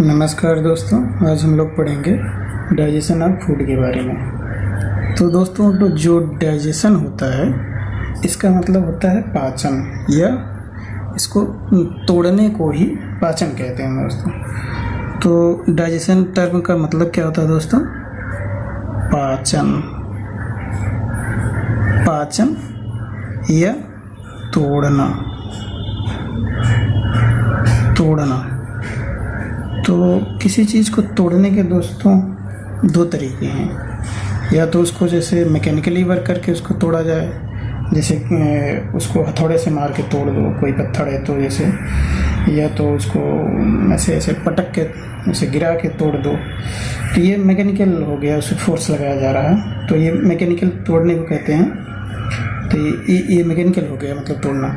नमस्कार दोस्तों, आज हम लोग पढ़ेंगे डाइजेशन ऑफ फूड के बारे में। तो दोस्तों, तो जो डाइजेशन होता है इसका मतलब होता है पाचन, या इसको तोड़ने को ही पाचन कहते हैं दोस्तों। तो डाइजेशन टर्म का मतलब क्या होता है दोस्तों? पाचन, पाचन या तोड़ना, तोड़ना। तो किसी चीज़ को तोड़ने के दोस्तों दो तरीके हैं। या तो उसको जैसे मैकेनिकली वर्क करके उसको तोड़ा जाए, जैसे उसको हथौड़े से मार के तोड़ दो, कोई पत्थर है तो जैसे, या तो उसको ऐसे ऐसे पटक के ऐसे गिरा के तोड़ दो, तो ये मैकेनिकल हो गया, उससे फोर्स लगाया जा रहा है, तो ये मैकेनिकल तोड़ने को कहते हैं। तो ये मैकेनिकल हो गया, मतलब तोड़ना।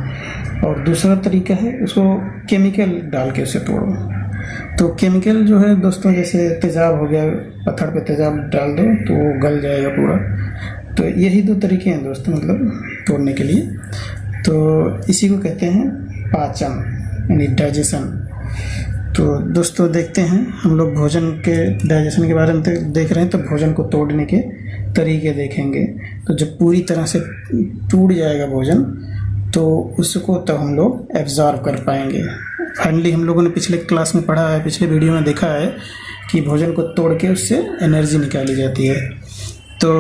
और दूसरा तरीका है उसको केमिकल डाल के उसे तोड़ो। तो केमिकल जो है दोस्तों, जैसे तेज़ाब हो गया, पत्थर पे तेज़ाब डाल दो तो वो गल जाएगा पूरा। तो यही दो तरीके हैं दोस्तों, मतलब तोड़ने के लिए। तो इसी को कहते हैं पाचन, यानी डाइजेशन। तो दोस्तों देखते हैं, हम लोग भोजन के डाइजेशन के बारे में देख रहे हैं, तो भोजन को तोड़ने के तरीके देखेंगे। तो जब पूरी तरह से टूट जाएगा भोजन, तो उसको तब हम लोग एब्जॉर्ब कर पाएंगे। फाइनली हम लोगों ने पिछले क्लास में पढ़ा है, पिछले वीडियो में देखा है कि भोजन को तोड़ के उससे एनर्जी निकाली जाती है। तो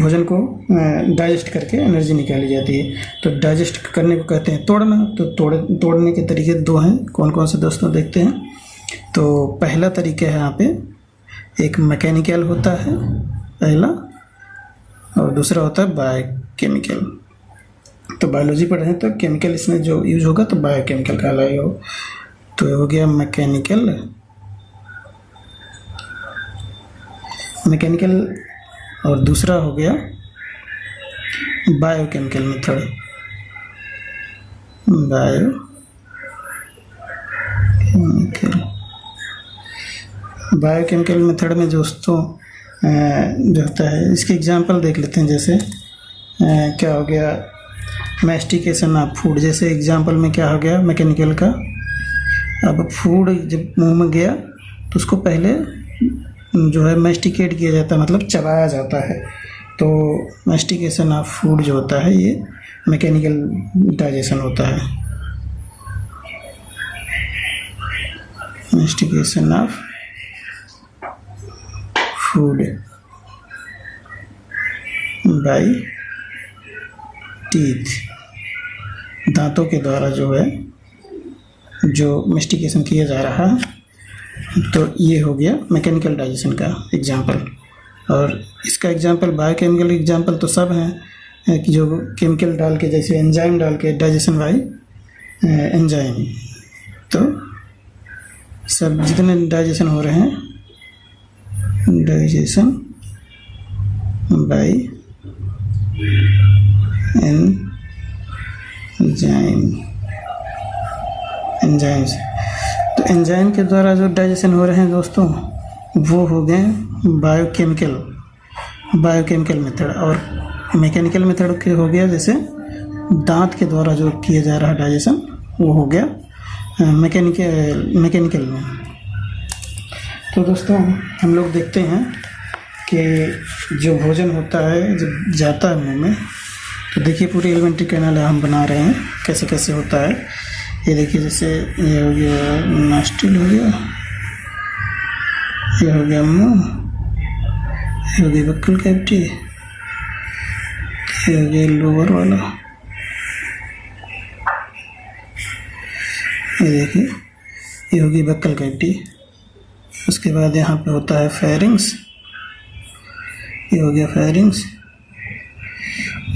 भोजन को डाइजेस्ट करके एनर्जी निकाली जाती है। तो डाइजेस्ट करने को कहते हैं तोड़ना। तो तोड़ने के तरीके दो हैं। कौन कौन से दोस्तों देखते हैं। तो पहला तरीका है यहाँ पे, एक मैकेनिकल होता है पहला, और दूसरा होता है बायोकेमिकल। तो बायोलॉजी पढ़ रहे हैं तो केमिकल इसमें जो यूज होगा तो बायोकेमिकल कहलाएगा। तो हो गया मैकेनिकल, और दूसरा हो गया बायोकेमिकल मेथड। बायोकेमिकल मेथड में दोस्तों जो होता है, इसके एग्जांपल देख लेते हैं। जैसे क्या हो गया, मैस्टिकेशन ऑफ फूड। जैसे एग्जांपल में क्या हो गया मैकेनिकल का, अब फूड जब मुंह में गया तो उसको पहले जो है मैस्टिकेट किया जाता है, मतलब चबाया जाता है। तो मैस्टिकेशन ऑफ फूड जो होता है ये मैकेनिकल डाइजेशन होता है। Mastication of food by teeth, दांतों के द्वारा जो है जो मैस्टिकेशन किया जा रहा है। तो ये हो गया मैकेनिकल डाइजेशन का एग्जांपल। और इसका एग्जांपल, बायोकेमिकल एग्जांपल तो सब हैं कि जो केमिकल डाल के, जैसे एंजाइम डाल के, डाइजेशन बाय एंजाइम। तो सब जितने डाइजेशन हो रहे हैं, डाइजेशन बाय एंजाइम्स। तो एंजाइम के द्वारा जो डाइजेशन हो रहे हैं दोस्तों, वो हो गए बायोकेमिकल मेथड। और मैकेनिकल मेथड के हो गया, जैसे दांत के द्वारा जो किया जा रहा है डाइजेशन, वो हो गया मैकेनिकल में। तो दोस्तों हम लोग देखते हैं कि जो भोजन होता है जब जाता है मुंह में, तो देखिए पूरी एलिमेंट्री कैनाल हम बना रहे हैं कैसे कैसे होता है। ये देखिए, जैसे ये हो गया नॉस्ट्रिल, हो गया ये, हो गया मुंह, ये हो गई बक्कल कैविटी, ये हो गया लोअर वाला, ये देखिए ये हो गई बक्कल कैविटी। उसके बाद यहाँ पे होता है फेरिंग्स, ये हो गया फेरिंग्स।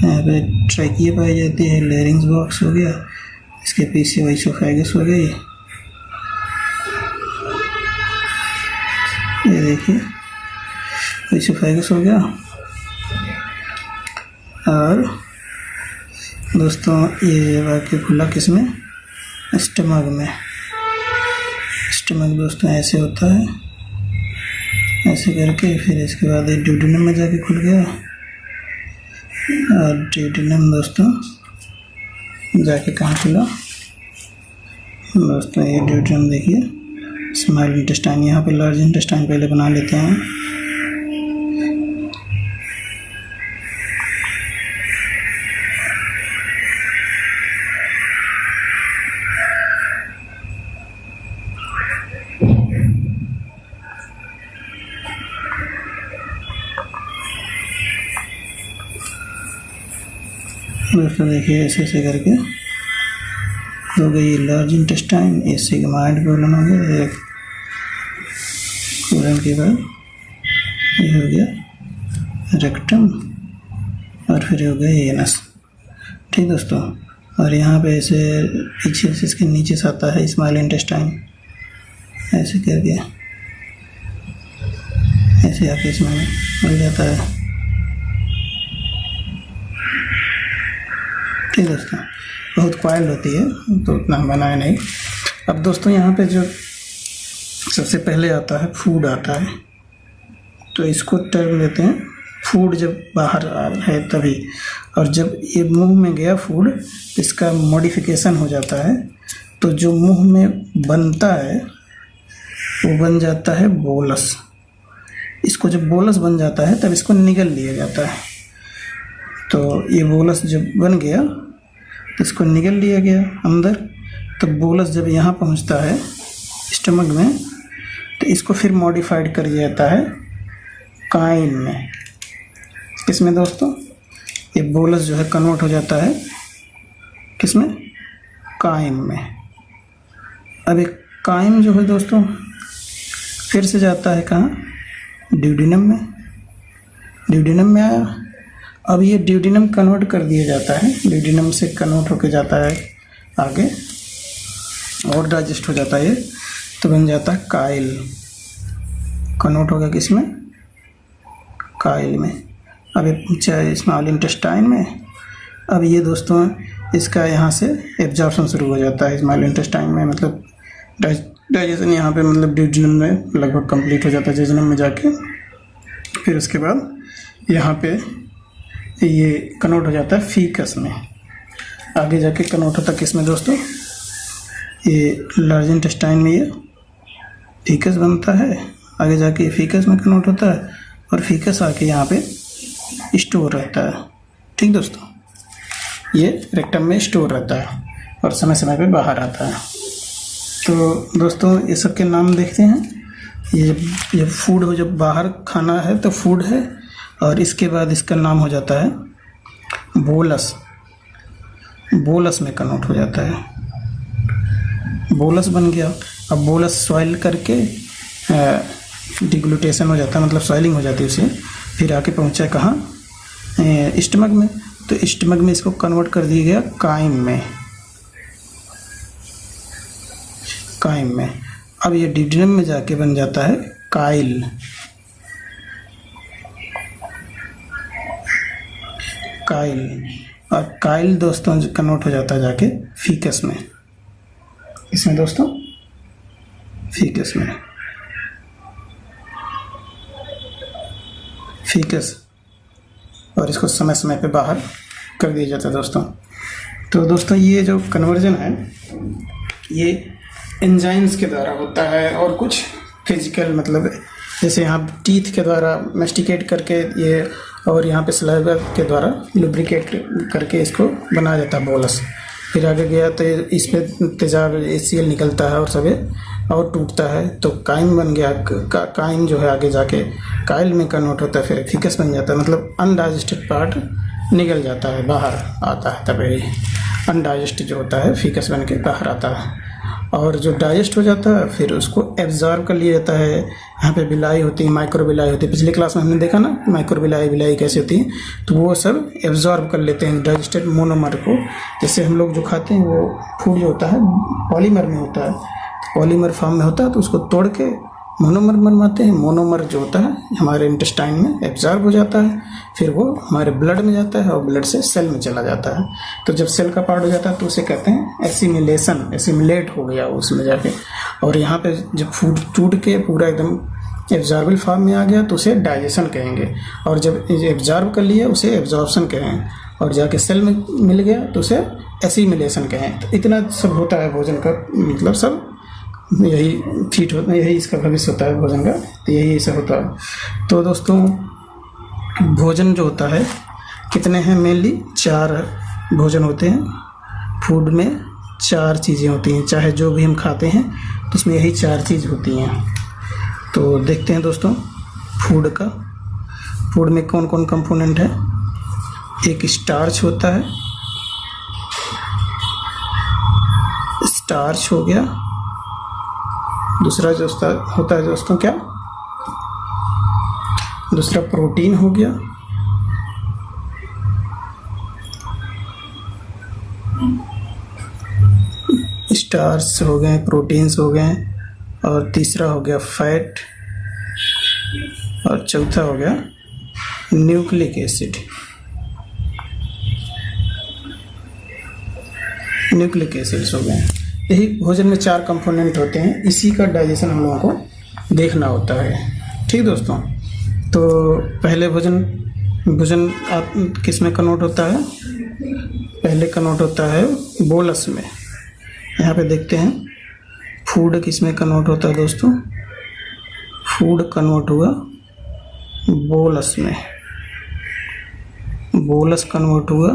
यहाँ पे ट्रैकिया पाई जाती है, लैरिंग्स बॉक्स हो गया, इसके पीछे इसोफेगस हो गई, ये देखिए इसोफेगस हो गया। और दोस्तों ये बाकी खुला किसमें, स्टमक में। स्टमक दोस्तों ऐसे होता है, ऐसे करके फिर इसके बाद ये ड्यूडेनम में जाके खुल गया। और ड्यूडेनम दोस्तों जाके कहाँ खुला, दोस्तों ये ड्यूडेनम देखिए स्मॉल इंटेस्टाइन, यहाँ पे लार्ज इंटेस्टाइन पहले बना लेते हैं। दोस्तों देखिए ऐसे ऐसे करके हो गई लार्ज इंटेस्टाइन, ये सिग्मॉइड कोलन हो गया, एक कोलन के बाद ये हो गया रेक्टम और फिर हो गया एनस। ठीक दोस्तों, और यहाँ पे ऐसे पीछे से इसके नीचे से आता है स्मॉल इंटेस्टाइन, ऐसे करके ऐसे आके इसमें मिल जाता है। ठीक दोस्तों, बहुत क्वाइल होती है तो उतना हम बनाए नहीं। अब दोस्तों यहाँ पे जो सबसे पहले आता है फूड आता है, तो इसको टर्म लेते हैं फूड जब बाहर है तभी, और जब ये मुंह में गया फूड इसका मॉडिफिकेशन हो जाता है, तो जो मुंह में बनता है वो बन जाता है बोलस। इसको जब बोलस बन जाता है तब इसको निगल लिया जाता है। तो ये बोलस जब बन गया तो इसको निगल लिया गया अंदर, तो बोलस जब यहाँ पहुँचता है स्टमक में तो इसको फिर मॉडिफाइड कर दिया जाता है काइन में। किसमें दोस्तों, ये बोलस जो है कन्वर्ट हो जाता है किसमें, काइन में। अब एक काइन जो है दोस्तों फिर से जाता है कहाँ, ड्यूडिनम में। ड्यूडिनम में आया, अब ये ड्यूडिनम कन्वर्ट कर दिया जाता है, ड्यूडिनम से कन्वर्ट होकर जाता है आगे और डाइजेस्ट हो जाता है ये, तो बन जाता है काइल। कन्वर्ट होगा किसमें, काइल में। अब ये स्मॉल इंटेस्टाइन में, अब ये दोस्तों इसका यहाँ से एब्जॉर्प्शन शुरू हो जाता है स्मॉल इंटेस्टाइन में, मतलब डाइजेशन यहाँ पे मतलब ड्यूडिनम में लगभग कंप्लीट हो जाता है जेजुनम में जाके। फिर उसके बाद यहाँ पे ये कन्वर्ट हो जाता है फीकस में, आगे जाके कन्वर्ट होता है किसमें दोस्तों, ये लार्ज इंटेस्टाइन में ये फीकस बनता है, आगे जाके ये फीकस में कन्वर्ट होता है और फीकस आके यहाँ पे स्टोर रहता है। ठीक दोस्तों, ये रेक्टम में स्टोर रहता है और समय समय पे बाहर आता है। तो दोस्तों ये सब के नाम देखते हैं। ये फूड हो, जब बाहर खाना है तो फूड है, और इसके बाद इसका नाम हो जाता है बोलस। बोलस में कन्वर्ट हो जाता है, बोलस बन गया। अब बोलस सॉइल करके डिग्लूटेशन हो जाता है, मतलब सॉइलिंग हो जाती है उसे, फिर आके पहुंचा कहाँ, स्टमक में। तो स्टमक में इसको कन्वर्ट कर दिया गया काइम में, काइम में। अब ये ड्यूडिनम में जाके बन जाता है काइल, काइल। और काइल दोस्तों कन्वर्ट हो जाता है जाके फीकस में। इसमें दोस्तों फीकस में, फीकस, और इसको समय समय पे बाहर कर दिया जाता है दोस्तों। तो दोस्तों ये जो कन्वर्जन है ये एंजाइम्स के द्वारा होता है, और कुछ फिजिकल, मतलब जैसे यहाँ टीथ के द्वारा मैस्टिकेट करके ये, और यहाँ पे सलाइवा के द्वारा लुब्रिकेट करके इसको बनाया जाता है बोलस। फिर आगे गया तो इसमें तेजाब ACL निकलता है और सभी और टूटता है, तो काइम बन गया। काइम जो है आगे जाके काइल में कन्वर्ट होता है, फिर फीकस बन जाता है, मतलब अनडाइजेस्टेड पार्ट निकल जाता है, बाहर आता है, तभी अनडाइजेस्ट जो होता है फीकस बन के बाहर आता है। और जो डाइजेस्ट हो जाता है फिर उसको एब्जॉर्ब कर लिया जाता है। यहाँ पे बिलाई होती है, माइक्रो बिलाई होती है, पिछले क्लास में हमने देखा ना माइक्रो बिलाई कैसे होती है, तो वो सब एब्जॉर्ब कर लेते हैं डाइजेस्टेड मोनोमर को। जैसे हम लोग जो खाते हैं वो फूड जो होता है पॉलीमर में होता है, पॉलीमर फॉर्म में होता है, तो उसको तोड़ के मोनोमर बनवाते हैं। मोनोमर जो होता है हमारे इंटेस्टाइन में एब्जॉर्ब हो जाता है, फिर वो हमारे ब्लड में जाता है और ब्लड से सेल में चला जाता है। तो जब सेल का पार्ट हो जाता है तो उसे कहते हैं एसिमिलेशन, एसिमिलेट हो गया उसमें जाके। और यहाँ पे जब फूड टूट के पूरा एकदम एब्जॉर्बल फॉर्म में आ गया तो उसे डाइजेशन कहेंगे, और जब एब्जॉर्ब कर लिया उसे एब्जॉर्प्शन कहें, और जाके सेल में मिल गया तो उसे एसिमिलेशन कहें। तो इतना सब होता है भोजन का, मतलब सब यही फीट होता है, यही इसका भविष्य होता है भोजन का, तो यही ऐसा होता है। तो दोस्तों भोजन जो होता है कितने हैं, मेनली 4 भोजन होते हैं। फूड में 4 चीज़ें होती हैं, चाहे जो भी हम खाते हैं तो उसमें यही 4 चीज़ होती हैं। तो देखते हैं दोस्तों फूड का, फूड में कौन कौन कंपोनेंट है। एक स्टार्च होता है, स्टार्च हो गया। दूसरा जो होता है दोस्तों क्या, दूसरा प्रोटीन हो गया। स्टार्च हो गए, प्रोटीन्स हो गए, और तीसरा हो गया फैट, और चौथा हो गया न्यूक्लिक एसिड। न्यूक्लिक एसिड्स हो गए। यही भोजन में 4 कंपोनेंट होते हैं, इसी का डाइजेशन हम लोगों को देखना होता है। ठीक दोस्तों, तो पहले भोजन आप किस में कन्वर्ट होता है, पहले कन्वर्ट होता है बोलस में। यहाँ पे देखते हैं फूड किस में कन्वर्ट होता है दोस्तों, फूड कन्वर्ट हुआ बोलस में, बोलस कन्वर्ट हुआ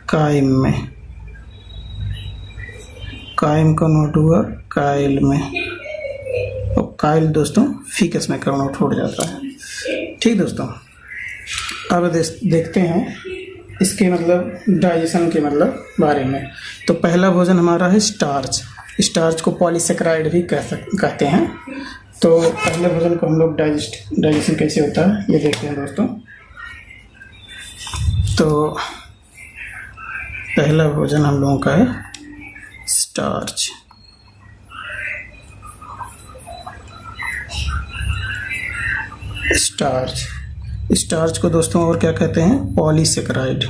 काइम में, काइम कन्वर्ट हुआ काइल में, और काइल दोस्तों फीकस में कन्वर्ट हो जाता है। ठीक दोस्तों, अब देखते हैं इसके मतलब डाइजेशन के मतलब बारे में। तो पहला भोजन हमारा है स्टार्च। स्टार्च को पॉलीसेकेराइड भी कहते हैं। तो पहले भोजन को हम लोग डाइजेशन कैसे होता है ये देखते हैं दोस्तों। तो पहला भोजन हम लोगों का है स्टार्च। स्टार्च को दोस्तों और क्या कहते हैं, पॉलीसेकेराइड।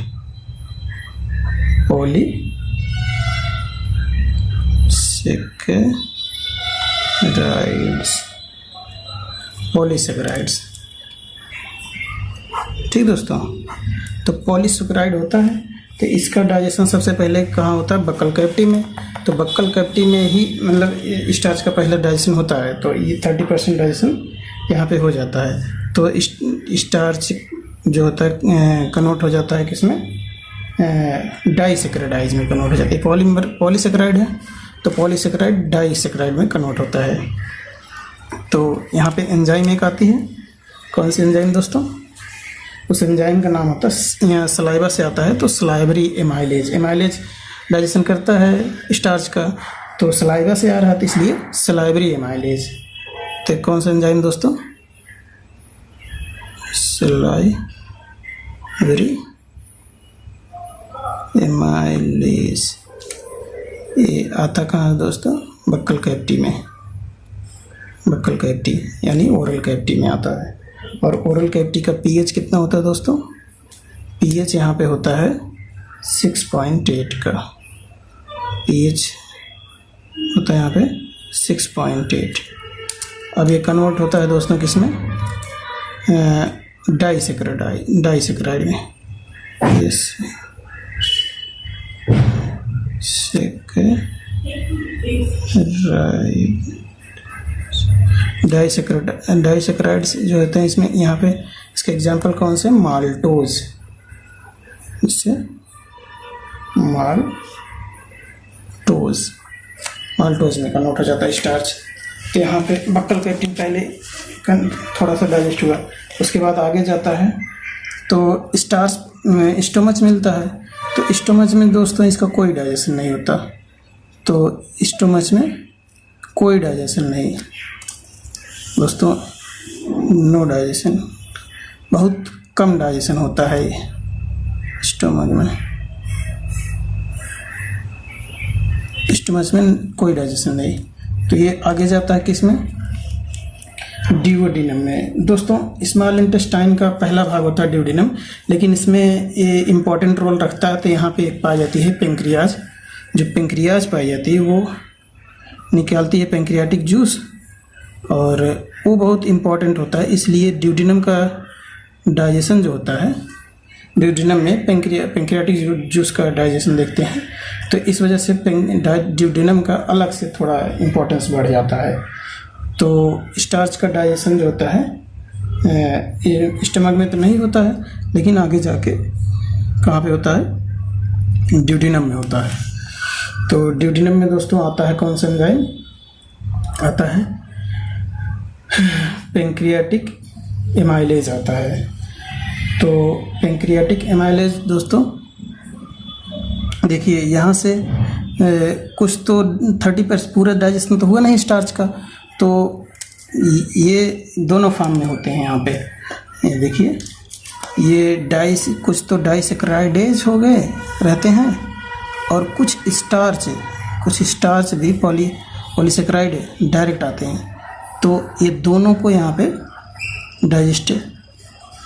पॉलीसेकेराइड्स। ठीक दोस्तों, तो पॉलीसेकेराइड होता है, तो इसका डाइजेशन सबसे पहले कहाँ होता है, बक्कल कैविटी में। तो बक्कल कैविटी में ही मतलब स्टार्च का पहला डाइजेशन होता है, तो ये 30% डाइजेशन यहाँ पे हो जाता है। तो स्टार्च जो होता है कन्वर्ट हो जाता है किसमें, डाइसेकेराइड में कन्वर्ट हो जाता है। पॉलीसेकेराइड है तो पॉलीसेकेराइड डाइसेकेराइड में कन्वर्ट होता है। तो यहाँ पे एंजाइम एक आती है, कौन सी एंजाइम दोस्तों, उस एंजाइम का नाम होता है, सलाइवा से आता है, तो सलाइवरी एमाइलेज। एमाइलेज डाइजेशन करता है स्टार्च का, तो सलाइवा से आ रहा था इसलिए सलाइवरी एमाइलेज। तो कौन सा एंजाइम दोस्तों, सलाइवरी एमाइलेज। ये आता कहाँ है दोस्तों, बक्कल कैविटी में, बक्कल कैविटी यानी ओरल कैविटी में आता है। और ओरल कैविटी का पीएच कितना होता है दोस्तों, पीएच यहाँ पे होता है 6.8 का पीएच होता है यहाँ पे 6.8। अब ये कन्वर्ट होता है दोस्तों किसमें, डाइसेकेराइड में। यस, डाइसेकेराइड्स जो होते हैं इसमें, यहाँ पे इसके एग्जांपल कौन से, माल्टोज, इससे माल्टोज में कन्वर्ट हो जाता है स्टार्च। तो यहाँ पे बक्कल कैविटी पहले थोड़ा सा डाइजेस्ट हुआ, उसके बाद आगे जाता है तो स्टार्च स्टोमच मिलता है। तो स्टोमच में दोस्तों इसका कोई डाइजेशन नहीं होता, तो स्टोमच में कोई डाइजेशन नहीं दोस्तों, नो डाइजेशन, बहुत कम डाइजेशन होता है स्टोमच में। स्टोमच में कोई डाइजेशन नहीं। तो ये आगे जाता है किसमें, ड्यूओडेनम में। दोस्तों स्मॉल इंटेस्टाइन का पहला भाग होता है ड्यूओडेनम, लेकिन इसमें ये इम्पॉर्टेंट रोल रखता है। तो यहाँ पे एक पाई जाती है पेंक्रियाज, जो पेंक्रियाज पाई जाती है वो निकालती है पेंक्रियाटिक जूस, और वो बहुत इम्पॉर्टेंट होता है। इसलिए ड्यूओडेनम का डाइजेशन जो होता है ड्यूडेनम में पेंक्रियाटिक जूस का डाइजेशन देखते हैं, तो इस वजह से ड्यूडेनम का अलग से थोड़ा इम्पोर्टेंस बढ़ जाता है। तो स्टार्च का डाइजेशन जो होता है ये स्टमक में तो नहीं होता है, लेकिन आगे जाके कहाँ पे होता है, ड्यूडेनम में होता है। तो ड्यूडेनम में दोस्तों आता है कौन सा एंजाइम, आता है पेंक्रियाटिक एमाइलेज आता है। तो पेंक्रियाटिक एमाइलेज दोस्तों देखिए यहाँ से कुछ तो 30% पूरा डाइजेशन तो हुआ नहीं स्टार्च का, तो ये दोनों फॉर्म में होते हैं यहाँ पे। ये देखिए ये कुछ तो डाइसेक्राइडेज हो गए रहते हैं, और कुछ स्टार्च भी पॉलीसेक्राइड डायरेक्ट आते हैं। तो ये दोनों को यहाँ पे डाइजेस्ट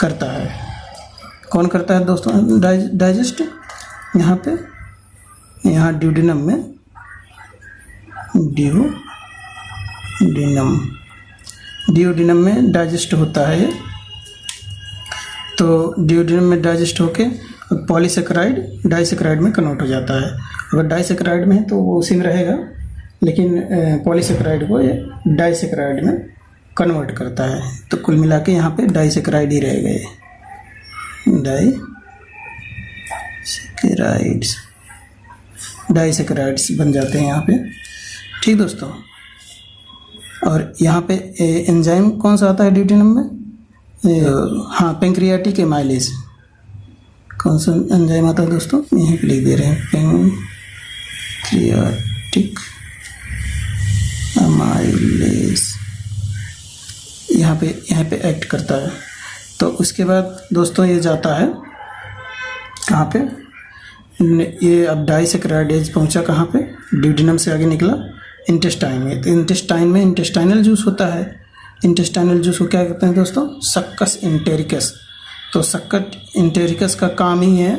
करता है। कौन करता है दोस्तों डाइजेस्ट, यहाँ पे, यहाँ ड्यूडेनम में, ड्यूडेनम में डाइजेस्ट होता है ये। तो ड्यूडेनम में डाइजेस्ट होके पॉलीसेक्राइड डाइसेक्राइड में कन्वर्ट हो जाता है। अगर डाइसेक्राइड में है तो वो उसी में रहेगा, लेकिन पॉलीसेक्राइड को ये डाइसेक्राइड में कन्वर्ट करता है। तो कुल मिला के यहाँ पे डाइसेक्राइड ही रहेगा, ये डाइसेक्राइड्स बन जाते हैं यहाँ पे। ठीक दोस्तों, और यहाँ पे एंजाइम कौन सा आता है ड्यूडेनम में, हाँ पेंक्रियाटिक एमाइलेज। कौन सा एंजाइम आता है दोस्तों, यहीं पे लिख दे रहे हैं, पेंक्रियाटिक एमाइलेज, यहाँ पे एक्ट करता है। तो उसके बाद दोस्तों ये जाता है कहाँ पे, ये अब डाइसेक्राइडेज पहुँचा कहाँ पे, ड्यूडेनम से आगे निकला इंटेस्टाइन में। तो इंटेस्टाइन में इंटेस्टाइनल जूस होता है। इंटेस्टाइनल जूस को क्या कहते हैं दोस्तों, सक्कस इंटेरिकस। तो सक्कस इंटेरिकस का काम ही है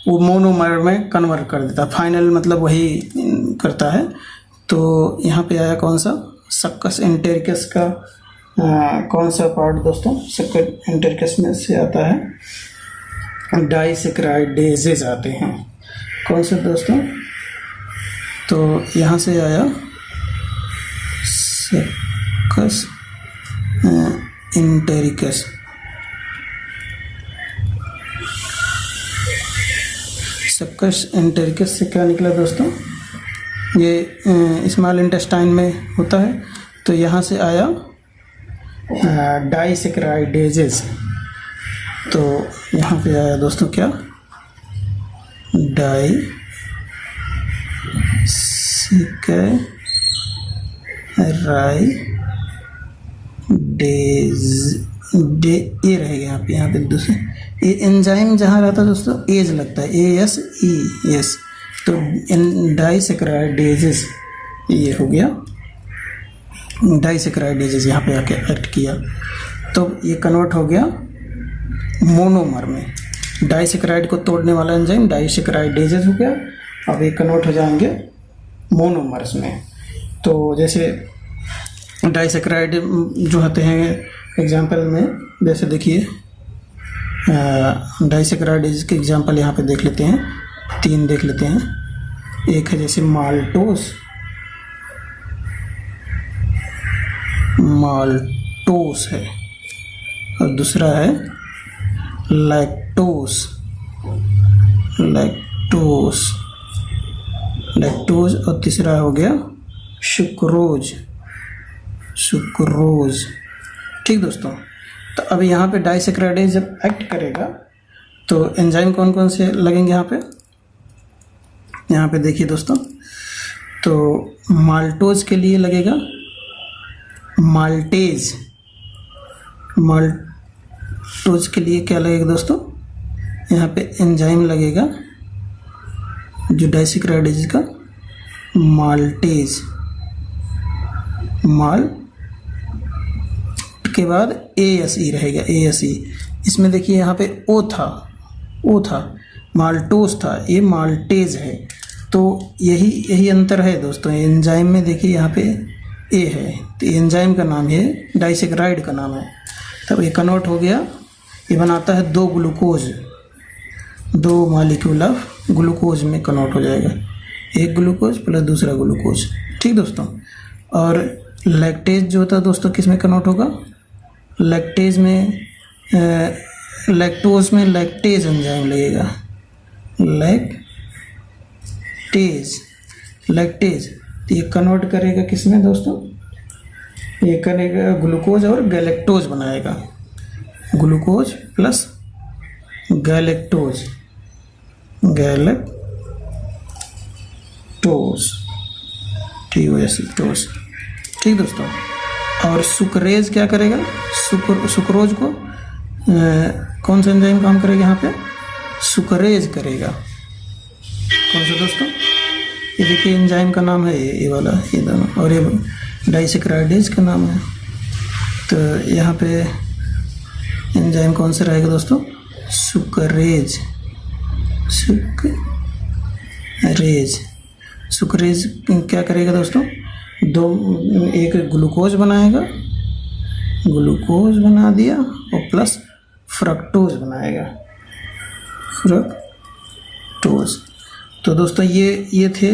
वो मोनोमर में कन्वर्ट कर देता है, फाइनल मतलब वही करता है। तो यहाँ पे आया कौन सा, सक्कस इंटेरिकस का कौन सा पार्ट दोस्तों, सक्कस इंटेरिकस में से आता है डाइसेक्राइडेजेस आते हैं। कौन से दोस्तों, तो यहाँ से आया सक्कस इंटेरिकस। सक्कस इंटेरिकस से क्या निकला दोस्तों, ये स्मॉल इंटेस्टाइन में होता है। तो यहाँ से आया डाइसेक्राइडेजेस। तो यहाँ पे आया दोस्तों क्या, ये रहेगा यहाँ पे दूसरे। ये एंजाइम जहाँ रहता है दोस्तों एज लगता है, ASES। तो डाइसेक्राइडेजेस ये हो गया, डाइसेक्राइडेजेस यहाँ पे आके एक्ट किया। तो ये कन्वर्ट हो गया मोनोमर में। डाइसेक्राइड को तोड़ने वाला एंजाइम डाइसेक्राइडेजेस हो गया। अब ये कन्वर्ट हो जाएंगे मोनोमर्स में। तो जैसे डाइसेक्राइड जो होते हैं एग्जाम्पल में, जैसे देखिए डाइसेक्राइडेज के एग्जाम्पल यहाँ पे देख लेते हैं, 3 देख लेते हैं। एक है जैसे माल्टोस है, और दूसरा है लैक्टोज, और तीसरा हो गया सुक्रोज। ठीक दोस्तों, तो अब यहाँ पे डाइसेक्राइडेज जब एक्ट करेगा तो एंजाइम कौन कौन से लगेंगे यहाँ पे देखिए दोस्तों। तो माल्टोज के लिए लगेगा माल्टोज के लिए क्या लगेगा दोस्तों, यहाँ पे एंजाइम लगेगा जो डाइसेक्राइडेज का, माल्टेज। के बाद ASE रहेगा, ASE। इसमें देखिए यहाँ पे ओ था, माल्टोस था, ये माल्टेज है। तो यही अंतर है दोस्तों एंजाइम में। देखिए यहाँ पे A है, तो एंजाइम का नाम है, डाइसेक्राइड का नाम है। तब ये कन्वर्ट हो गया, ये बनाता है 2 ग्लूकोज, 2 मॉलिक्यूल ऑफ ग्लूकोज में कन्वर्ट हो जाएगा, एक ग्लूकोज प्लस दूसरा ग्लूकोज। ठीक दोस्तों। और लैक्टेज जो होता है दोस्तों किस में कन्वर्ट होगा, लैक्टेज में लैक्टोज में लैक्टेज एंजाइम लगेगा, लैक्टेज तो ये कन्वर्ट करेगा किस में दोस्तों, ये करेगा ग्लूकोज और गैलेक्टोज बनाएगा, ग्लूकोज प्लस गैलेक्टोज, ठीक हो एसिटोज। ठीक दोस्तों। और सुक्रेज क्या करेगा, सुक्रोज को कौन सा एंजाइम काम करेगा यहाँ पे, सुक्रेज करेगा। कौन सा दोस्तों, ये देखिए एंजाइम का नाम है ये वाला, ये दोनों, और ये डाइसेक्राइडेज का नाम है। तो यहाँ पे एंजाइम कौन सा रहेगा दोस्तों, सुक्रेज। सुक्रेज क्या करेगा दोस्तों, एक ग्लूकोज बनाएगा, ग्लूकोज बना दिया और प्लस फ्रक्टोज बनाएगा, फ्रक्टोज। तो दोस्तों ये थे,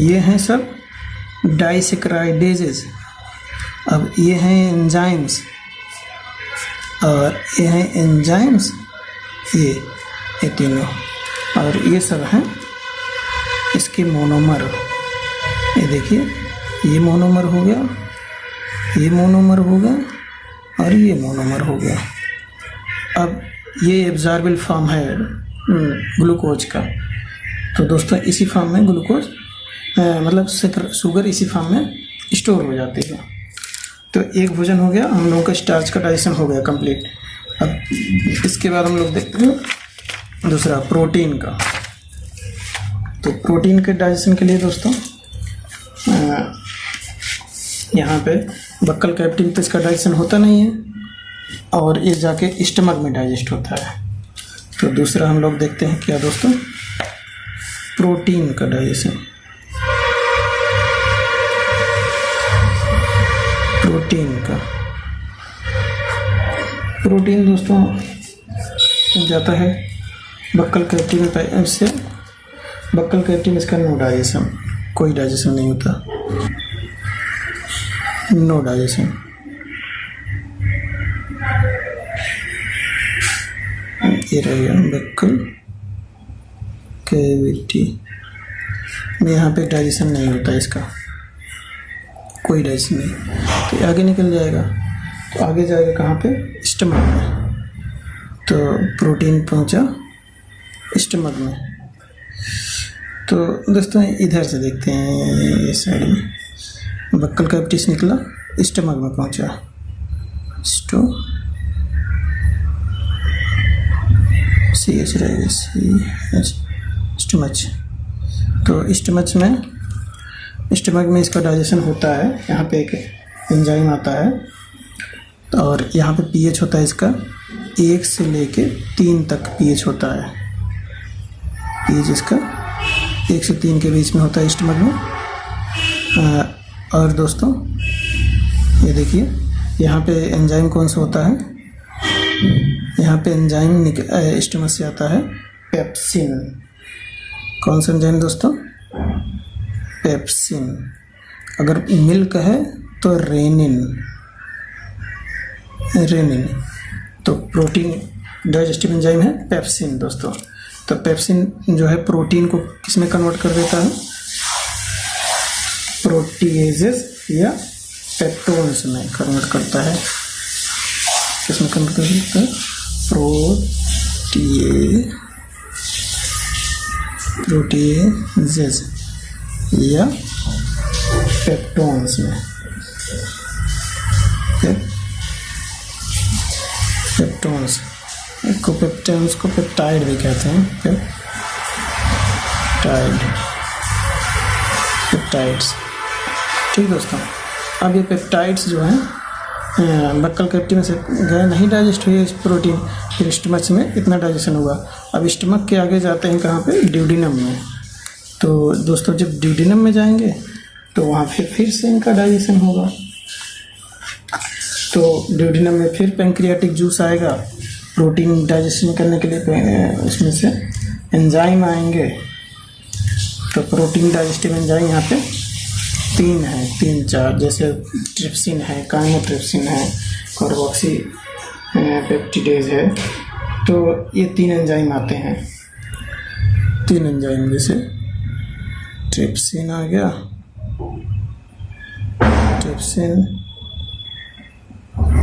ये हैं सब डाइसेक्राइडेजेस। अब ये हैं एंजाइम्स, और ये हैं एंजाइम्स, ये तीनों, और ये सब हैं इसके मोनोमर। ये देखिए ये मोनोमर हो गया, ये मोनोमर हो गया, और ये मोनोमर हो गया। अब ये एब्जॉर्बेबल फॉर्म है ग्लूकोज का। तो दोस्तों इसी फॉर्म में ग्लूकोज मतलब शुगर इसी फॉर्म में स्टोर हो जाती है। तो एक भोजन हो गया, हम लोगों का स्टार्च का डाइजेशन हो गया कंप्लीट। अब इसके बाद हम लोग देखते हैं दूसरा प्रोटीन का। तो प्रोटीन के डाइजेशन के लिए दोस्तों यहाँ पे बक्कल कैविटी में तो इसका डाइजेशन होता नहीं है, और ये जाके स्टमक में डाइजेस्ट होता है। तो दूसरा हम लोग देखते हैं क्या दोस्तों, प्रोटीन का डाइजेशन। प्रोटीन दोस्तों जाता है बक्कल कैविटी में, इससे बक्कल कैविटी में इसका नो डाइजेशन, कोई डाइजेशन नहीं होता, नो डाइजेशन। ये रहेगा बक्कल कैविटी में, यहाँ पे डाइजेशन नहीं होता इसका, कोई डाइजेशन नहीं। तो आगे निकल जाएगा, तो आगे जाएगा कहाँ पे, स्टमक में। तो प्रोटीन पहुँचा स्टमक में। तो दोस्तों इधर से देखते हैं, इस साइड में बक्कल कैविटी से निकला, स्टमक में पहुँचा, CH रहेगा, स्टमच। तो स्टमक में इसका डाइजेशन होता है। यहाँ पे एक एंजाइम आता है, और यहाँ पे pH होता है इसका 1 से लेके 3 तक pH होता है। pH इसका 1 से 3 के बीच में होता है स्टमक में। और दोस्तों ये देखिए यहाँ पे एंजाइम कौन सा होता है, यहाँ पे एंजाइम स्टमक से आता है पेप्सिन। कौन सा एंजाइम दोस्तों, पेप्सिन। अगर मिल्क है तो रेनिन। तो प्रोटीन डाइजेस्टिव एंजाइम है पेप्सिन दोस्तों। तो पेप्सिन जो है प्रोटीन को किस में कन्वर्ट कर देता है, प्रोटीएजेस या पेप्टोन्स में कन्वर्ट करता है। किस में कन्वर्ट कर देता है, प्रोटीएजेस या पेप्टोन्स में, पेप्टोन्स को पेप्टोन्स को पेप्टाइड भी कहते हैं, पेप्टाइड्स। ठीक दोस्तों। अब ये पेप्टाइड्स जो हैं बक्कल कैविटी में से गए, नहीं डाइजेस्ट हुए इस प्रोटीन, फिर स्टमक में इतना डाइजेशन हुआ। अब स्टमक के आगे जाते हैं कहाँ पे, ड्यूडिनम में। तो दोस्तों जब ड्यूडिनम में जाएंगे तो वहाँ फिर से इनका डाइजेशन होगा। तो ड्यूडिनम में फिर पैंक्रियाटिक जूस आएगा, प्रोटीन डाइजेशन करने के लिए उसमें से एंजाइम आएंगे। तो प्रोटीन डाइजेस्टिव एंजाइम यहाँ पे 3 है, 3-4, जैसे ट्रिप्सिन है, काइमोट्रिप्सिन है, कार्बोक्सी पेप्टिडेज है। तो ये 3 एंजाइम आते हैं। 3 एंजाइम जैसे ट्रिप्सिन आ गया, ट्रिप्सिन,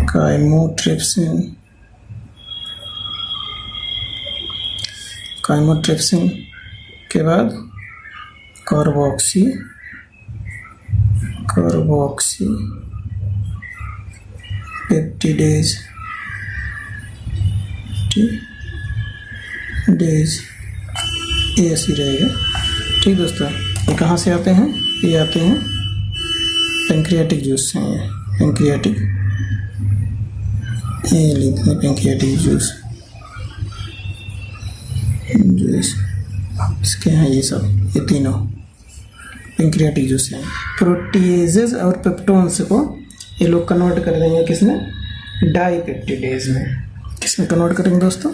काइमोट्रिप्सिन, काइमोट्रिप्सिन के बाद कार्बोक्सी पेप्टिडेज ये ऐसी रहेगा। ठीक दोस्तों, ये कहाँ से आते हैं? ये आते हैं पेंक्रियाटिक जूस से। ये पेंक्रियाटिक, ये लिखते हैं पेंक्रियाटिक जूस इसके हैं ये सब, ये तीनों पेंक्रियाटिक जूस हैं। प्रोटीजेज और पेप्टोन्स को ये लोग कन्वर्ट कर देंगे किसमें? डाईपेप्टिडेज में। किसमें कन्वर्ट करेंगे दोस्तों?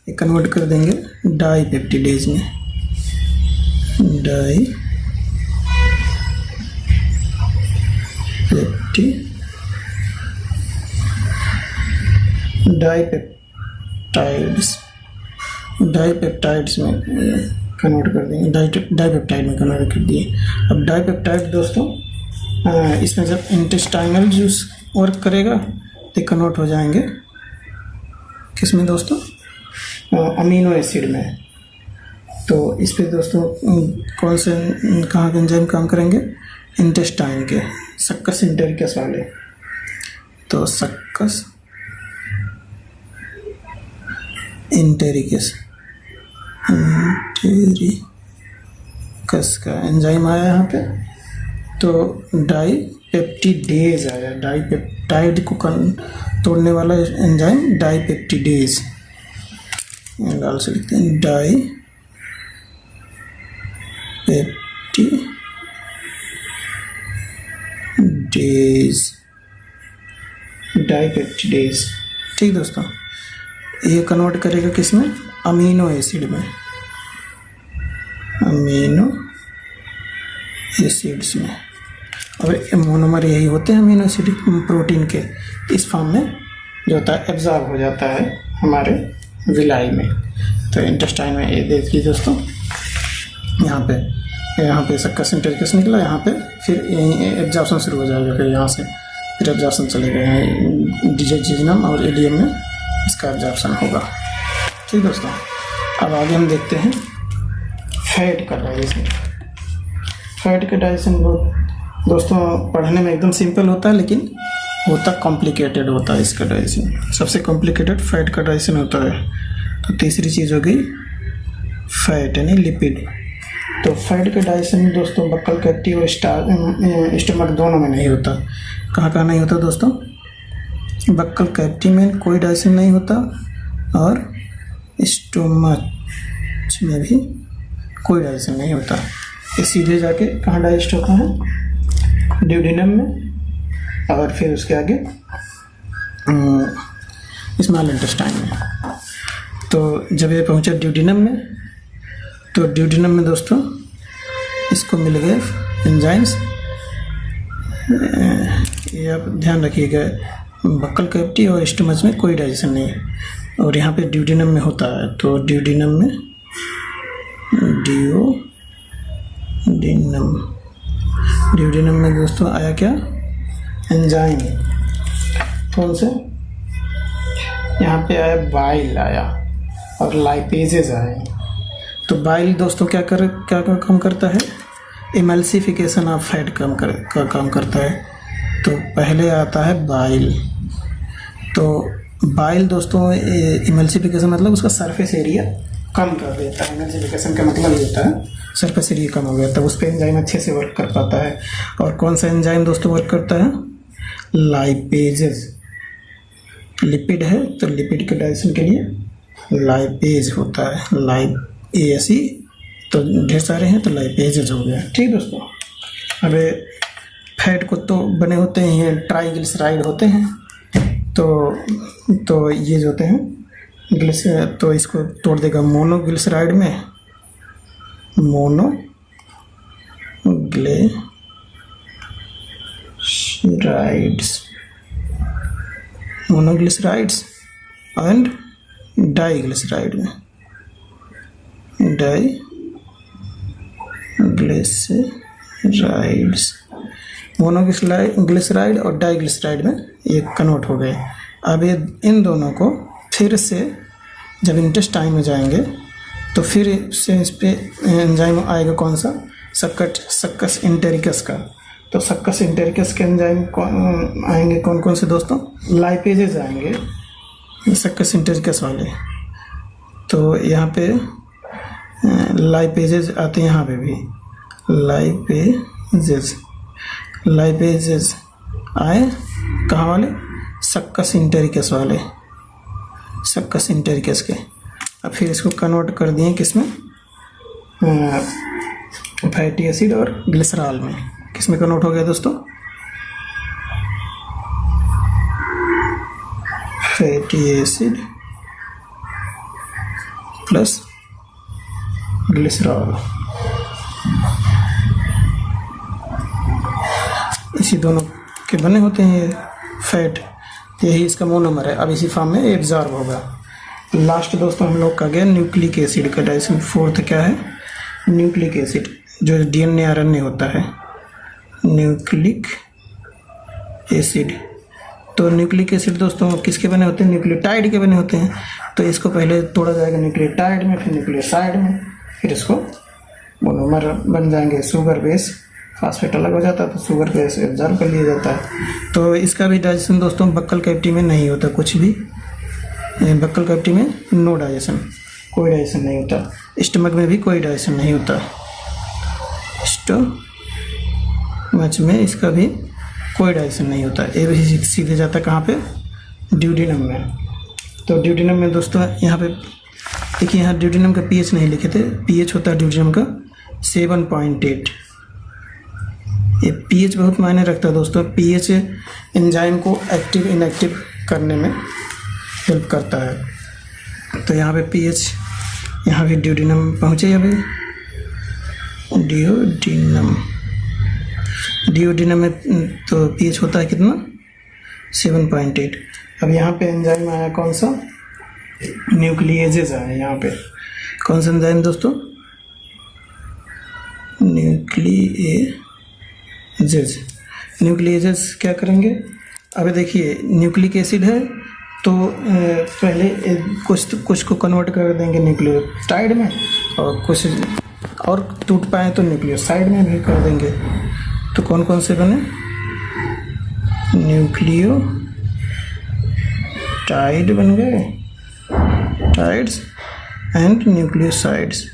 ये कन्वर्ट कर देंगे डाईपेप्टिडेज में। डाईपेप्टाइड्स में कन्वर्ट कर देंगे, डाईपेप्टाइड में कन्वर्ट कर दिए। अब डाईपेप्टाइड दोस्तों इसमें जब इंटेस्टाइनल जूस वर्क करेगा तो कन्वर्ट हो जाएंगे किसमें दोस्तों? अमीनो एसिड में। तो इस पे दोस्तों कौन से कहाँ के एंजाइम काम करेंगे? इंटेस्टाइन के, सक्कस इंटेरिकस वाले। तो सक्कस इंटेरिकस का एंजाइम आया यहाँ पे। तो डाईपेप्टिडेज आया, डाईपेप्टाइड को तोड़ने वाला एंजाइम डाईपेप्टिडेज डाल से लिखते हैं, डाईपेप्टिडेज। ठीक दोस्तों, ये कन्वर्ट करेगा किसमें? अमीनो एसिड में, अमीनो एसिड्स में। अब मोनोमर यही होते हैं अमीनो एसिड प्रोटीन के, इस फॉर्म में जो होता है एब्जॉर्ब हो जाता है हमारे विलाई में। तो इंटेस्टाइन में ये देखिए दोस्तों, यहाँ पे सक्कस इंटेरिकस निकला, यहाँ पे फिर एब्जॉर्प्शन शुरू हो जाएगा, फिर यहाँ से फिर एब्जॉर्प्शन चलेगा, यहाँ डिजेजिनम और इलियम में इसका एब्जॉर्प्शन होगा। ठीक दोस्तों, अब आगे हम देखते हैं फैट का डाइजेशन। फैट का डाइजेशन दोस्तों पढ़ने में एकदम सिंपल होता है, लेकिन होता कॉम्प्लिकेटेड होता है इसका डाइजेशन। सबसे कॉम्प्लिकेटेड फैट का डाइजेशन होता है। तो तीसरी चीज़ हो गई फैट यानी लिपिड। तो फैट का डाइजेशन दोस्तों बक्कल कैविटी और स्टमक दोनों में नहीं होता। कहाँ कहाँ नहीं होता दोस्तों? बक्कल कैविटी में कोई डाइजेशन नहीं होता और स्टमक में भी कोई डाइजेशन नहीं होता। ये सीधे जाके कहाँ डाइजेस्ट होता है? ड्यूडेनम में, और फिर उसके आगे स्मॉल इंटेस्टाइन में। तो जब ये पहुंचा ड्यूडेनम में, तो ड्यूडेनम में दोस्तों इसको मिल गए एंजाइम्स। ये आप ध्यान रखिएगा, बक्कल कैविटी और स्टमच में कोई डाइजेशन नहीं है, और यहाँ पे ड्यूडेनम में होता है। तो ड्यूडेनम में दोस्तों आया क्या? एंजाइम। कौन से? यहाँ पे आया बाइल आया और लाइपेजेस आए। तो बाइल दोस्तों क्या काम करता है? इमल्सिफिकेशन ऑफ फैट का काम करता है। तो पहले आता है बाइल। तो बाइल दोस्तों इमल्सिफिकेशन मतलब उसका सरफेस एरिया कम कर देता है। इमल्सिफिकेशन का मतलब ये होता है सरफेस एरिया कम हो गया, तब उस पर एंजाइम अच्छे से वर्क कर पाता है। और कौन सा एंजाइम दोस्तों वर्क करता है? लाइपेजेस। लिपिड है तो लिपिड के डाइजेशन के लिए लाइपेज होता है। लाइपेसी तो ढेर सारे हैं तो लाइपेजेस हो गया। ठीक दोस्तों, अब फैट को तो बने होते हैं ट्राइग्लिसराइड होते हैं। तो ये जो होते हैं तो इसको तोड़ देगा मोनोग्लिसराइड में, मोनोग्लिसराइड्स एंड डाइग्लिसराइड में, डाइग्लिसराइड्स, मोनोग्लिसराइड और डाइग्लिसराइड में ये कन्वर्ट हो गए। अब ये इन दोनों को फिर से जब इंटेस्टाइन में जाएंगे तो फिर से इस पे एंजाइम आएगा कौन सा, सक्कस इंटेरिकस का। तो सक्कस इंटेरिकस के एंजाइम आएंगे कौन कौन से दोस्तों, लाइपेजेस आएंगे सक्कस इंटेरिकस वाले। तो यहाँ पे लाइपेजेस आते हैं, यहाँ पे भी लाइपेजेस आए कहाँ वाले, सक्कस इंटेरिकस वाले, सक्कस इंटेरिकस के। अब फिर इसको कन्वर्ट कर दिए किसमें, फैटी एसिड और ग्लिसरॉल में। किसमें कन्वर्ट हो गया दोस्तों, फैटी एसिड प्लस ग्लिसरॉल। इसी दोनों के बने होते हैं ये फैट, यही इसका मोनोमर है। अब इसी फॉर्म में एब्जॉर्ब होगा। लास्ट दोस्तों हम लोग का गया न्यूक्लिक एसिड का डाइजेशन। फोर्थ क्या है, न्यूक्लिक एसिड, जो डीएनए आरएनए होता है, न्यूक्लिक एसिड। तो न्यूक्लिक एसिड दोस्तों किसके बने होते हैं, न्यूक्लियोटाइड के बने होते हैं। तो इसको पहले तोड़ा जाएगा न्यूक्लियोटाइड में, फिर न्यूक्लियोसाइड में, फिर इसको मोनोमर बन जाएंगे। शुगर बेस फास्फेट अलग हो जाता है तो शुगर बेस एब्जॉर्ब कर लिया जाता है। तो इसका भी डाइजेशन दोस्तों बक्कल कैविटी में नहीं होता कुछ भी, बक्कल कैविटी में नो डाइजेशन, कोई डाइजेशन नहीं होता। स्टमक में भी कोई डाइजेशन नहीं होता, स्टमच में इसका भी कोई डाइजेशन नहीं होता। ये भी सीधे जाता है कहाँ पे, ड्यूडेनम में। तो ड्यूडेनम में दोस्तों यहाँ पे देखिए, यहाँ ड्यूडेनम का पीएच नहीं लिखे थे, पीएच होता है ड्यूडेनम का 7.8। ये पीएच बहुत मायने रखता है दोस्तों। पीएच एंजाइम को एक्टिव इनएक्टिव करने में हेल्प करता है। तो यहाँ पे पीएच, यहाँ भी ड्यूडेनम पहुँचे अभी, ड्यूडेनम में तो पीएच होता है कितना, 7.8। अब यहाँ पे एंजाइम आया कौन सा, न्यूक्लिएजेस आए। यहाँ पे कौन सा एंजाइम दोस्तों, न्यूक्लिएजेस क्या करेंगे। अब देखिए न्यूक्लिक एसिड है तो पहले कुछ को कन्वर्ट कर देंगे न्यूक्लियोटाइड में, और कुछ और टूट पाए तो न्यूक्लियोसाइड में भी कर देंगे। तो कौन कौन से बने, न्यूक्लियोटाइड बन गए, टाइड्स एंड न्यूक्लियोसाइड्स,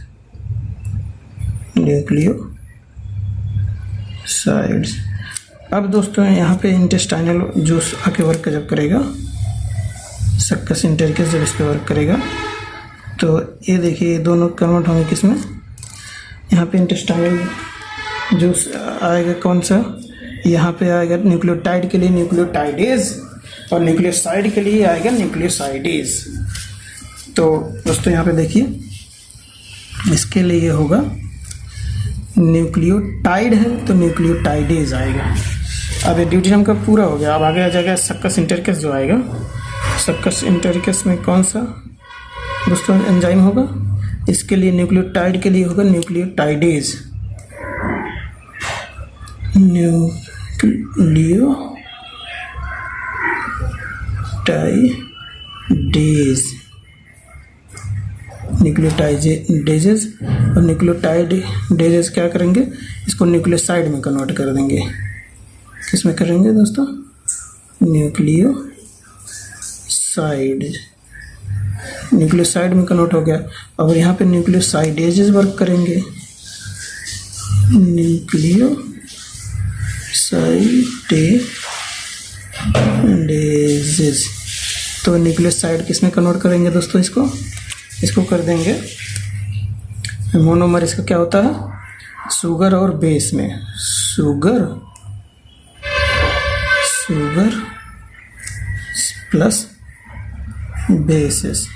न्यूक्लियोसाइड्स। अब दोस्तों यहाँ पे इंटेस्टाइनल जूस आके वर्क जब करेगा, सक्कस इंटेरिकस जब इस पे वर्क करेगा तो ये देखिए दोनों कन्वर्ट होंगे किसमें, यहाँ पे इंटेस्टाइनल जूस आएगा कौन सा, यहाँ पे आएगा न्यूक्लियोटाइड के लिए न्यूक्लियोटाइडेज, और न्यूक्लियोसाइड के लिए आएगा न्यूक्लियोसाइडेज। तो दोस्तों यहाँ पे देखिए, इसके लिए होगा न्यूक्लियोटाइड है तो न्यूक्लियोटाइडेज आएगा। अब ये ड्यूडेनम का पूरा हो गया। अब आगे आ जाएगा सक्कस इंटेरिकस जो आएगा। सक्कस इंटेरिकस में कौन सा दोस्तों एंजाइम होगा, इसके लिए न्यूक्लियोटाइड के लिए होगा न्यूक्लियोटाइडेज, न्यूक्लियोटाइडेजेस और न्यूक्लियोटाइडेजेस क्या करेंगे, इसको न्यूक्लियोसाइड में कन्वर्ट कर देंगे। किस में करेंगे दोस्तों, न्यूक्लियोसाइड में कन्वर्ट हो गया। अब यहाँ पे न्यूक्लियोसाइडेजेस वर्क करेंगे, न्यूक्लियोसाइडेजेस। तो न्यूक्लियोसाइड किस में कन्वर्ट करेंगे दोस्तों, इसको कर देंगे मोनोमर। इसका क्या होता है, शुगर और बेस में, sugar plus basis,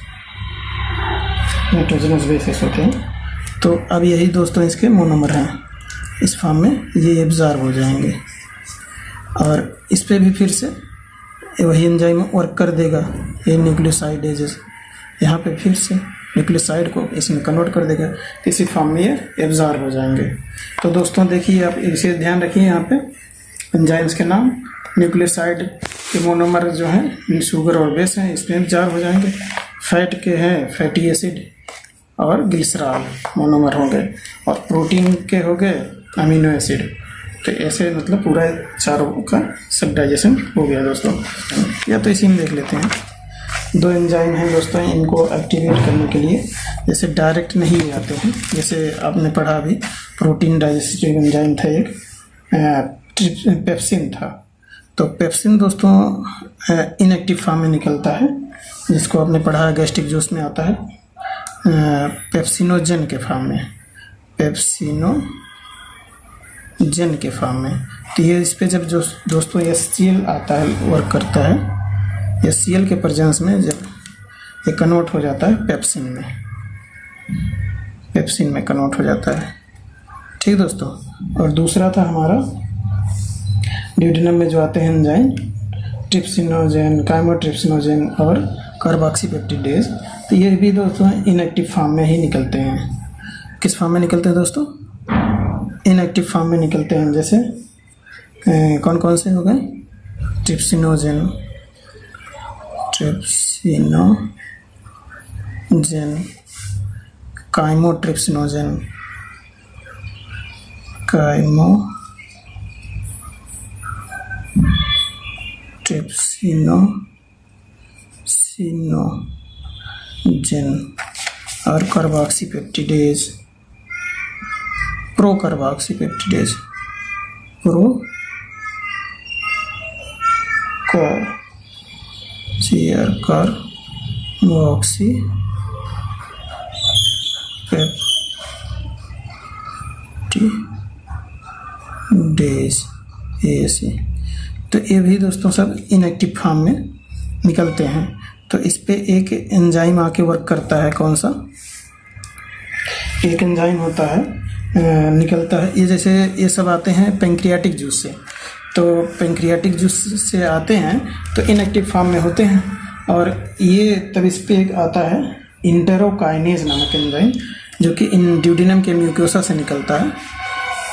nitrogenous bases होते हैं। तो अब यही दोस्तों इसके मोनोमर हैं, इस फॉर्म में ये एब्जॉर्ब हो जाएंगे और इस पे भी फिर से वही एंजाइम वर्क कर देगा। ये न्यूक्लियोसाइडेजेस यहाँ पे फिर से न्यूक्लियोसाइड को इसमें कन्वर्ट कर देगा, इसी फॉर्म में ये एब्जॉर्ब हो जाएंगे। तो दोस्तों देखिए, आप इसे ध्यान रखिए, यहाँ पे एंजाइम्स के नाम, न्यूक्लियोसाइड के मोनोमर जो हैं शुगर और बेस हैं, इसमें एब्जॉर्ब हो जाएंगे। फैट के हैं फैटी एसिड और ग्लिसरॉल मोनोमर हो गए, और प्रोटीन के हो गए अमीनो एसिड। तो ऐसे मतलब पूरा चारों का सब डाइजेशन हो गया दोस्तों। या तो इसी में देख लेते हैं, दो एंजाइम हैं दोस्तों, इनको एक्टिवेट करने के लिए जैसे डायरेक्ट नहीं ले आते हैं। जैसे आपने पढ़ा अभी प्रोटीन डाइजेस्टिव एंजाइम था एक, पेप्सिन था। तो पेप्सिन दोस्तों इनएक्टिव फॉर्म में निकलता है, जिसको आपने पढ़ा गैस्ट्रिक जूस में आता है, पेप्सिनोजन के फॉर्म में, पेप्सिनोजन के फॉर्म में। तो ये इस पे जब जो दोस्तों HCl आता है, वर्क करता है, HCl के प्रेजेंस में जब ये कन्वर्ट हो जाता है पेप्सिन में कन्वर्ट हो जाता है। ठीक दोस्तों। और दूसरा था हमारा ड्यूडेनम में जो आते हैं एंजाइम, ट्रिप्सिनोजेन, काइमोट्रिप्सिनोजेन और कार्बोक्सीपेप्टिडेज। तो ये भी दोस्तों इनएक्टिव फॉर्म में ही निकलते हैं। किस फॉर्म में निकलते हैं दोस्तों? इनएक्टिव फॉर्म में निकलते हैं। जैसे कौन कौन से हो गए? ट्रिप्सिनोजेन, काइमोट्रिप्सिनोजेन, ट्रिप्सिनोजेन और कार्बोक्सीपेप्टिडेज, प्रोकार्बोक्सीपेप्टिडेज, कार्बोक्सीपेप्टिडेज ऐसे। तो ये भी दोस्तों सब इनएक्टिव फॉर्म में निकलते हैं। तो इस पे एक एंजाइम आके वर्क करता है। कौन सा? एक एंजाइम होता है निकलता है। ये जैसे ये सब आते हैं पेंक्रियाटिक जूस से, तो पेंक्रियाटिक जूस से आते हैं तो इनएक्टिव फॉर्म में होते हैं। और ये तब इस पे एक आता है इंटेरोकाइनेज नामक एंजाइम, जो कि ड्यूडेनम के म्यूकोसा से निकलता है।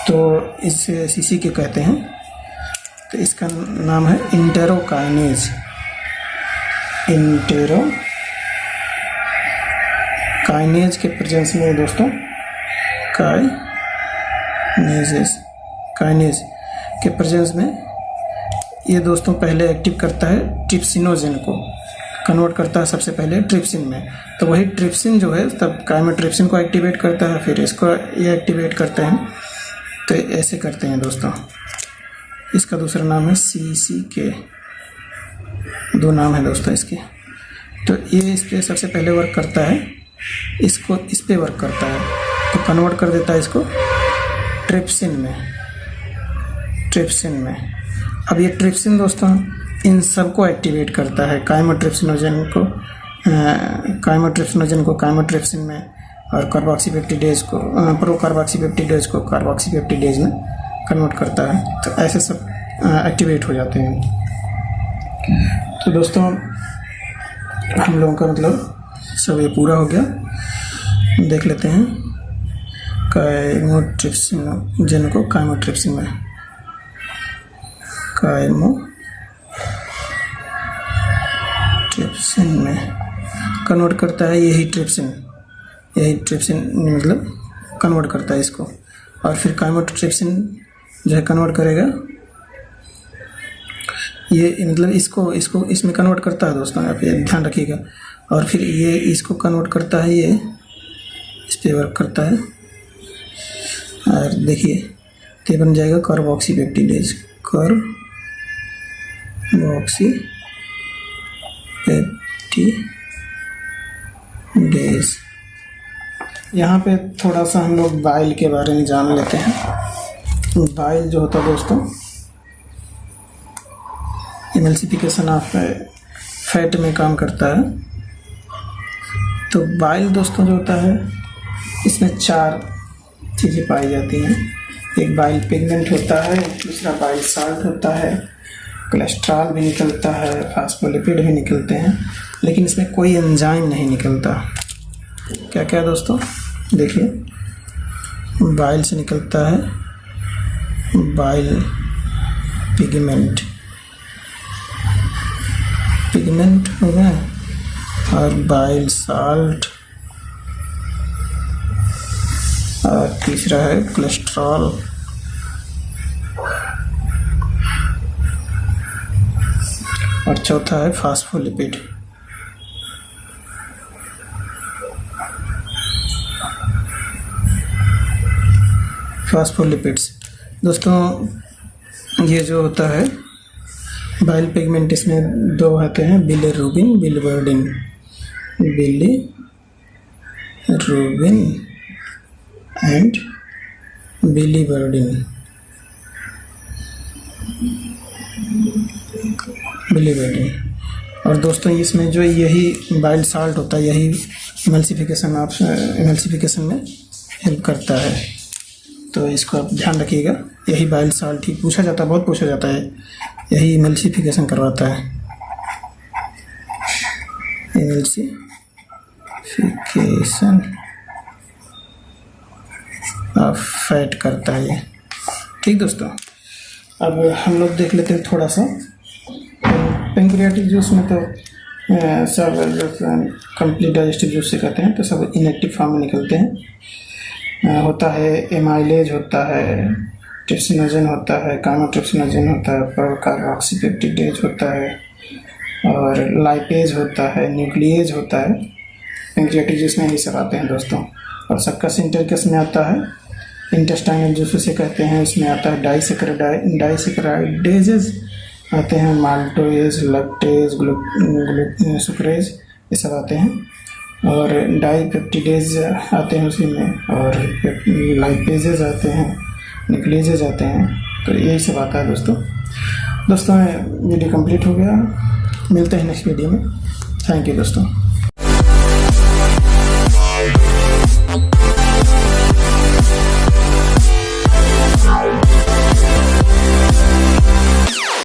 तो इसे सीसी के कहते हैं। तो इसका नाम है इंटेरोकाइनेज। इंटेरोकाइनेज के प्रेजेंस में दोस्तों काइनेज के प्रेजेंस में ये दोस्तों पहले एक्टिव करता है ट्रिप्सिनोजेन को, कन्वर्ट करता है सबसे पहले ट्रिप्सिन में। तो वही ट्रिप्सिन जो है तब काइमोट्रिप्सिन को एक्टिवेट करता है, फिर इसको ये एक्टिवेट करते हैं। तो ऐसे करते हैं दोस्तों। इसका दूसरा नाम है CCK। दो नाम है दोस्तों इसके। तो ये इस पर सबसे पहले वर्क करता है, इसको इस पे वर्क करता है, तो कन्वर्ट कर देता है इसको ट्रिप्सिन में। अब ये ट्रिप्सिन दोस्तों इन सबको एक्टिवेट करता है, काइमोट्रिप्सिनोजेन को काइमोट्रिप्सिन में, और कार्बोक्सीपेप्टिडेज को प्रोकार्बोक्सीपेप्टिडेज को कार्बोक्सीपेप्टिडेज में कन्वर्ट करता है। तो ऐसे सब एक्टिवेट हो जाते हैं। तो दोस्तों हम लोगों का मतलब सब ये पूरा हो गया। देख लेते हैं काइमोट्रिप्सिनोजेन को काइमोट्रिप्सिन में, काइमोट्रिप्सिन में कन्वर्ट करता है। यही ट्रिप्सिन मतलब कन्वर्ट करता है इसको। और फिर काइमोट्रिप्सिन जो है कन्वर्ट करेगा, ये मतलब इसको इसमें कन्वर्ट करता है दोस्तों, आप ये ध्यान रखिएगा। और फिर ये इसको कन्वर्ट करता है, ये इस पे वर्क करता है। और देखिए तो बन जाएगा कार्बोक्सीपेप्टिडेज, यहाँ पे थोड़ा सा हम लोग बाइल के बारे में जान लेते हैं। बाइल जो होता है दोस्तों, एमल्सिफिकेशन ऑफ फैट में काम करता है। तो बाइल दोस्तों जो होता है इसमें 4 चीज़ें पाई जाती हैं। एक बाइल पिगमेंट होता है, दूसरा बाइल साल्ट होता है, कोलेस्ट्रॉल भी निकलता है, फास्फोलिपिड भी निकलते हैं, लेकिन इसमें कोई एंजाइम नहीं निकलता। क्या क्या दोस्तों देखिए, बाइल से निकलता है बाइल पिगमेंट हो गया, और बाइल साल्ट, और तीसरा है कोलेस्ट्रॉल, और चौथा है फास्फोलिपिड। फास्फोलिपिड्स दोस्तों ये जो होता है बाइल पिगमेंट, इसमें 2 आते हैं, बिलिरुबिन, बिलिवर्डिन। Bilirubin and बिलिवर्डिन। और दोस्तों इसमें जो यही बाइल साल्ट होता है, यही इमल्सिफिकेशन में हेल्प करता है। तो इसको आप ध्यान रखिएगा, यही बाइल साल्ट ही पूछा जाता है, बहुत पूछा जाता है, यही इमल्सिफिकेशन करवाता है, इमल्सिफिकेशन ऑफ फैट करता है ये। ठीक दोस्तों, अब हम लोग देख लेते हैं थोड़ा सा पेंक्रियाटिक जूस में। तो सब कंप्लीट डाइजेस्टिव जूस से कहते हैं, तो सब इनएक्टिव फॉर्म में निकलते हैं। होता है एमाइलेज, होता है ट्रिप्सिनोजन, होता है काइमोट्रिप्सिनोजन, होता है कार्बोक्सीपेप्टिडेज होता है, और लाइपेज होता है, न्यूक्लिएज होता है। पेंक्रियाटिक जूस में ये सब आते हैं दोस्तों। और सक्कस इंटरकस में आता है, इंटेस्टाइनल जूस से कहते हैं, इसमें आता है डाइसेक्राइडेजेस आते हैं, माल्टोएज, लैक्टेज, सुक्रेज, ये सब आते हैं। और डाइपेप्टिडेज आते हैं उसी में, और लाइपेजेस आते हैं, न्यूक्लिएजेस आते हैं। तो यही सब आता है दोस्तों। वीडियो कंप्लीट हो गया, मिलते हैं नेक्स्ट वीडियो में। थैंक यू दोस्तों।